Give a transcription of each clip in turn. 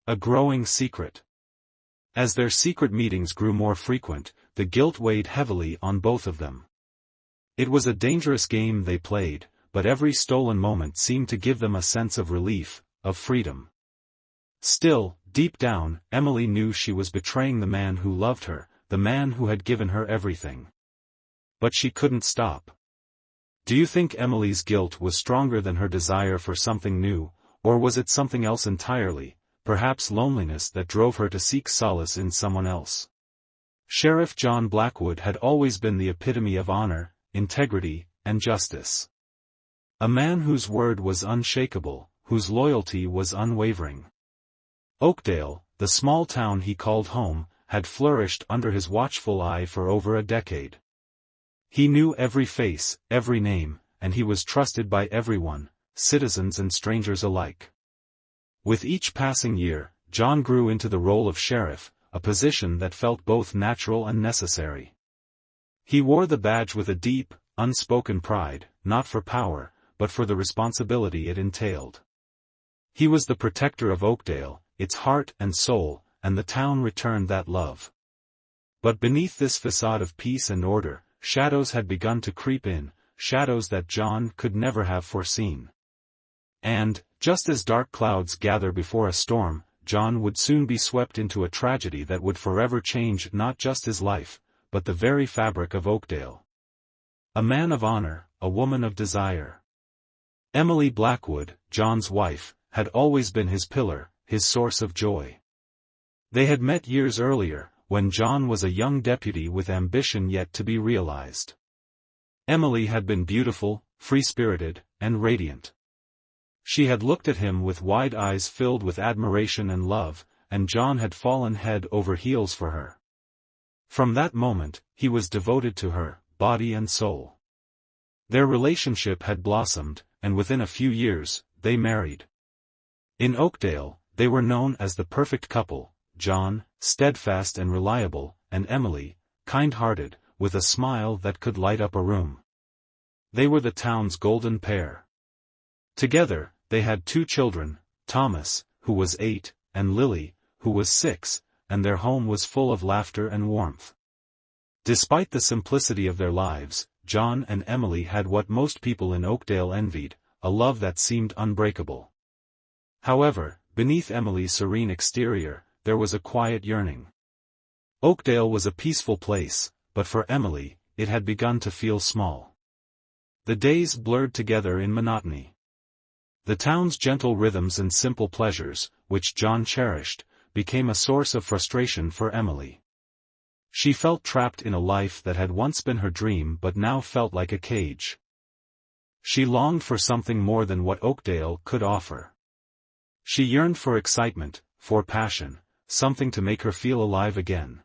A growing secret. As their secret meetings grew more frequent, the guilt weighed heavily on both of them. It was a dangerous game they played, but every stolen moment seemed to give them a sense of relief, of freedom. Still, deep down, Emily knew she was betraying the man who loved her, the man who had given her everything. But she couldn't stop. Do you think Emily's guilt was stronger than her desire for something new, or was it something else entirely, perhaps loneliness that drove her to seek solace in someone else? Sheriff John Blackwood had always been the epitome of honor, integrity, and justice. A man whose word was unshakable, whose loyalty was unwavering. Oakdale, the small town he called home, had flourished under his watchful eye for over a decade. He knew every face, every name, and he was trusted by everyone, citizens and strangers alike. With each passing year, John grew into the role of sheriff, a position that felt both natural and necessary. He wore the badge with a deep, unspoken pride, not for power, but for the responsibility it entailed. He was the protector of Oakdale, its heart and soul, and the town returned that love. But beneath this facade of peace and order, shadows had begun to creep in, shadows that John could never have foreseen. And, just as dark clouds gather before a storm, John would soon be swept into a tragedy that would forever change not just his life, but the very fabric of Oakdale. A man of honor, a woman of desire. Emily Blackwood, John's wife, had always been his pillar, his source of joy. They had met years earlier, when John was a young deputy with ambition yet to be realized. Emily had been beautiful, free-spirited, and radiant. She had looked at him with wide eyes filled with admiration and love, and John had fallen head over heels for her. From that moment, he was devoted to her, body and soul. Their relationship had blossomed, and within a few years, they married. In Oakdale, they were known as the perfect couple, John, steadfast and reliable, and Emily, kind-hearted, with a smile that could light up a room. They were the town's golden pair. Together, they had 2 children, Thomas, who was 8, and Lily, who was 6, and their home was full of laughter and warmth. Despite the simplicity of their lives, John and Emily had what most people in Oakdale envied, a love that seemed unbreakable. However, beneath Emily's serene exterior, there was a quiet yearning. Oakdale was a peaceful place, but for Emily, it had begun to feel small. The days blurred together in monotony. The town's gentle rhythms and simple pleasures, which John cherished, became a source of frustration for Emily. She felt trapped in a life that had once been her dream but now felt like a cage. She longed for something more than what Oakdale could offer. She yearned for excitement, for passion, something to make her feel alive again.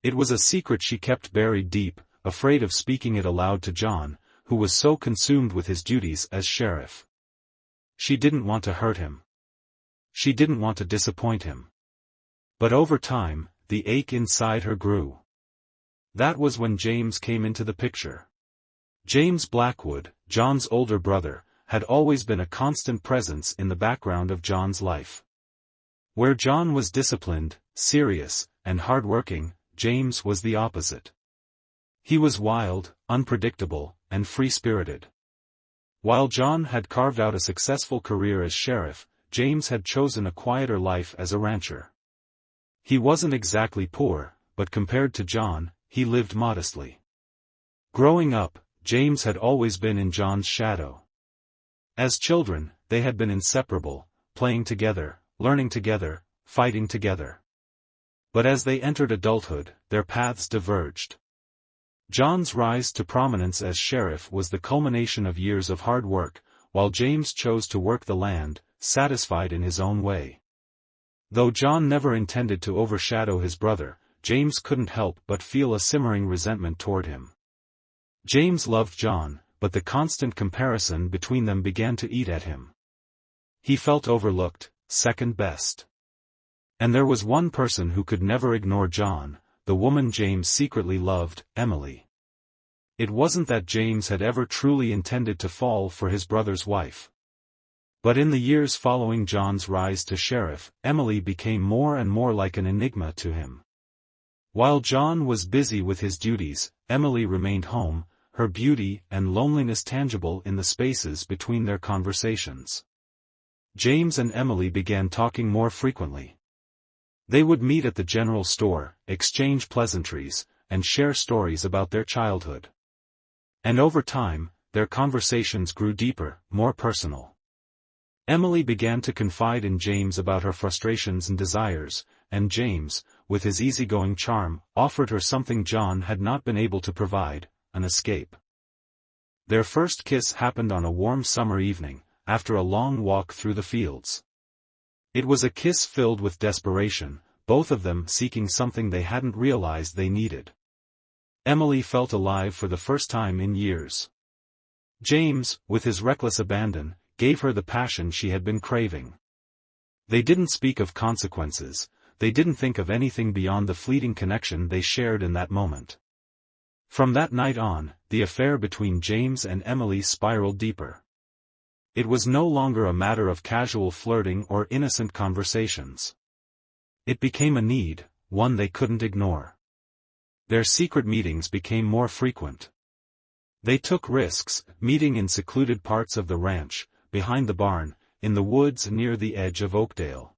It was a secret she kept buried deep, afraid of speaking it aloud to John, who was so consumed with his duties as sheriff. She didn't want to hurt him. She didn't want to disappoint him. But over time, the ache inside her grew. That was when James came into the picture. James Blackwood, John's older brother, had always been a constant presence in the background of John's life. Where John was disciplined, serious, and hard-working, James was the opposite. He was wild, unpredictable, and free-spirited. While John had carved out a successful career as sheriff, James had chosen a quieter life as a rancher. He wasn't exactly poor, but compared to John, he lived modestly. Growing up, James had always been in John's shadow. As children, they had been inseparable, playing together, learning together, fighting together. But as they entered adulthood, their paths diverged. John's rise to prominence as sheriff was the culmination of years of hard work, while James chose to work the land, satisfied in his own way. Though John never intended to overshadow his brother, James couldn't help but feel a simmering resentment toward him. James loved John, but the constant comparison between them began to eat at him. He felt overlooked, second best. And there was one person who could never ignore John, the woman James secretly loved, Emily. It wasn't that James had ever truly intended to fall for his brother's wife. But in the years following John's rise to sheriff, Emily became more and more like an enigma to him. While John was busy with his duties, Emily remained home, her beauty and loneliness tangible in the spaces between their conversations. James and Emily began talking more frequently. They would meet at the general store, exchange pleasantries, and share stories about their childhood. And over time, their conversations grew deeper, more personal. Emily began to confide in James about her frustrations and desires, and James, with his easygoing charm, offered her something John had not been able to provide, an escape. Their first kiss happened on a warm summer evening, after a long walk through the fields. It was a kiss filled with desperation, both of them seeking something they hadn't realized they needed. Emily felt alive for the first time in years. James, with his reckless abandon, gave her the passion she had been craving. They didn't speak of consequences, they didn't think of anything beyond the fleeting connection they shared in that moment. From that night on, the affair between James and Emily spiraled deeper. It was no longer a matter of casual flirting or innocent conversations. It became a need, one they couldn't ignore. Their secret meetings became more frequent. They took risks, meeting in secluded parts of the ranch, behind the barn, in the woods near the edge of Oakdale.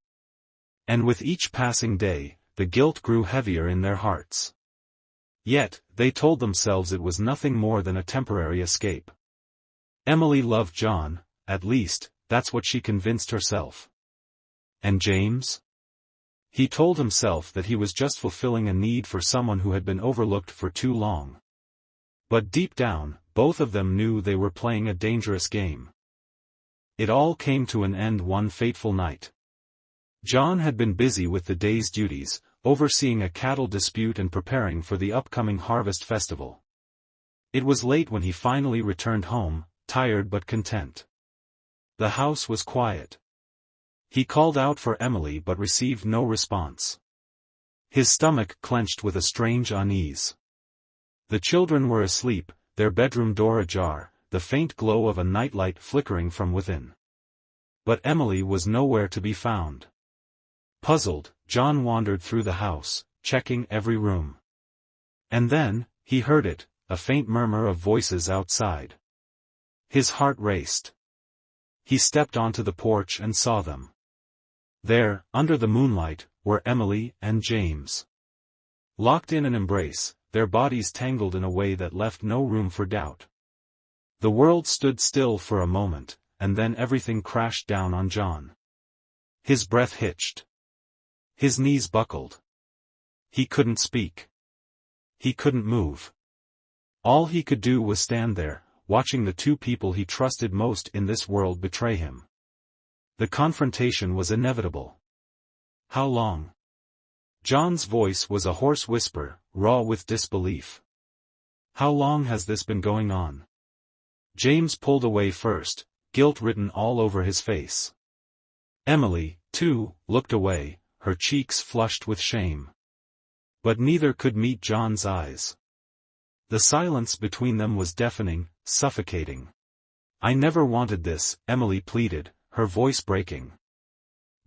And with each passing day, the guilt grew heavier in their hearts. Yet, they told themselves it was nothing more than a temporary escape. Emily loved John, at least, that's what she convinced herself. And James? He told himself that he was just fulfilling a need for someone who had been overlooked for too long. But deep down, both of them knew they were playing a dangerous game. It all came to an end one fateful night. John had been busy with the day's duties, overseeing a cattle dispute and preparing for the upcoming harvest festival. It was late when he finally returned home, tired but content. The house was quiet. He called out for Emily but received no response. His stomach clenched with a strange unease. The children were asleep, their bedroom door ajar, the faint glow of a nightlight flickering from within. But Emily was nowhere to be found. Puzzled, John wandered through the house, checking every room. And then, he heard it, a faint murmur of voices outside. His heart raced. He stepped onto the porch and saw them. There, under the moonlight, were Emily and James. Locked in an embrace, their bodies tangled in a way that left no room for doubt. The world stood still for a moment, and then everything crashed down on John. His breath hitched. His knees buckled. He couldn't speak. He couldn't move. All he could do was stand there, watching the two people he trusted most in this world betray him. The confrontation was inevitable. How long? John's voice was a hoarse whisper, raw with disbelief. How long has this been going on? James pulled away first, guilt written all over his face. Emily, too, looked away, her cheeks flushed with shame. But neither could meet John's eyes. The silence between them was deafening, suffocating. "I never wanted this," Emily pleaded, her voice breaking.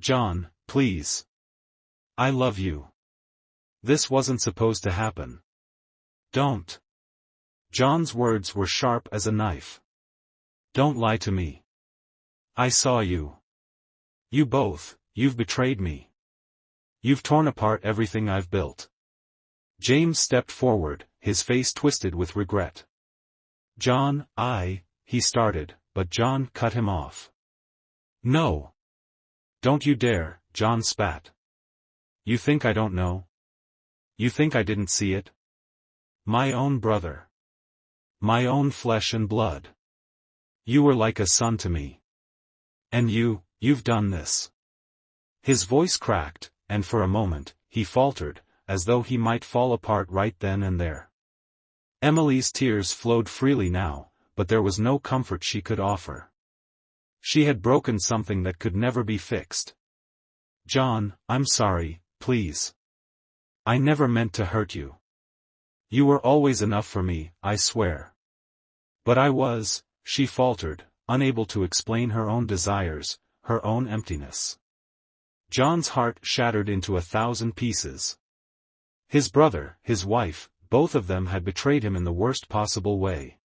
"John, please. I love you. This wasn't supposed to happen. Don't." John's words were sharp as a knife. "Don't lie to me. I saw you. You both, you've betrayed me. You've torn apart everything I've built." James stepped forward, his face twisted with regret. "John, he started, but John cut him off. "No. Don't you dare," John spat. "You think I don't know? You think I didn't see it? My own brother. My own flesh and blood. You were like a son to me. And you've done this." His voice cracked, and for a moment, he faltered, as though he might fall apart right then and there. Emily's tears flowed freely now, but there was no comfort she could offer. She had broken something that could never be fixed. "John, I'm sorry, please. I never meant to hurt you. You were always enough for me, I swear." "But I was," she faltered, unable to explain her own desires, her own emptiness. John's heart shattered into 1,000 pieces. His brother, his wife, both of them had betrayed him in the worst possible way.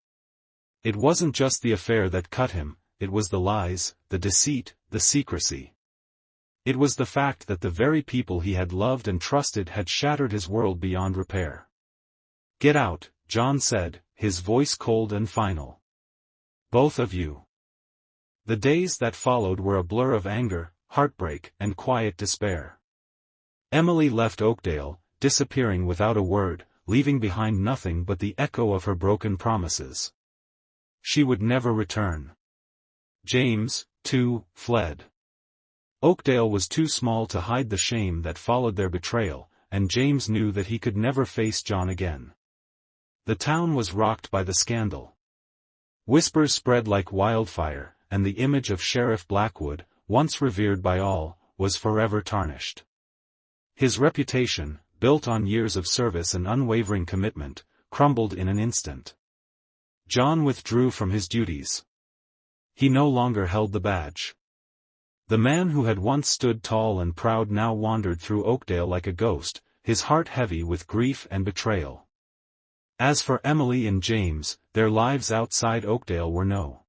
It wasn't just the affair that cut him, it was the lies, the deceit, the secrecy. It was the fact that the very people he had loved and trusted had shattered his world beyond repair. "Get out," John said, his voice cold and final. "Both of you." The days that followed were a blur of anger, heartbreak, and quiet despair. Emily left Oakdale, disappearing without a word, leaving behind nothing but the echo of her broken promises. She would never return. James, too, fled. Oakdale was too small to hide the shame that followed their betrayal, and James knew that he could never face John again. The town was rocked by the scandal. Whispers spread like wildfire, and the image of Sheriff Blackwood, once revered by all, was forever tarnished. His reputation, built on years of service and unwavering commitment, crumbled in an instant. John withdrew from his duties. He no longer held the badge. The man who had once stood tall and proud now wandered through Oakdale like a ghost, his heart heavy with grief and betrayal. As for Emily and James, their lives outside Oakdale were no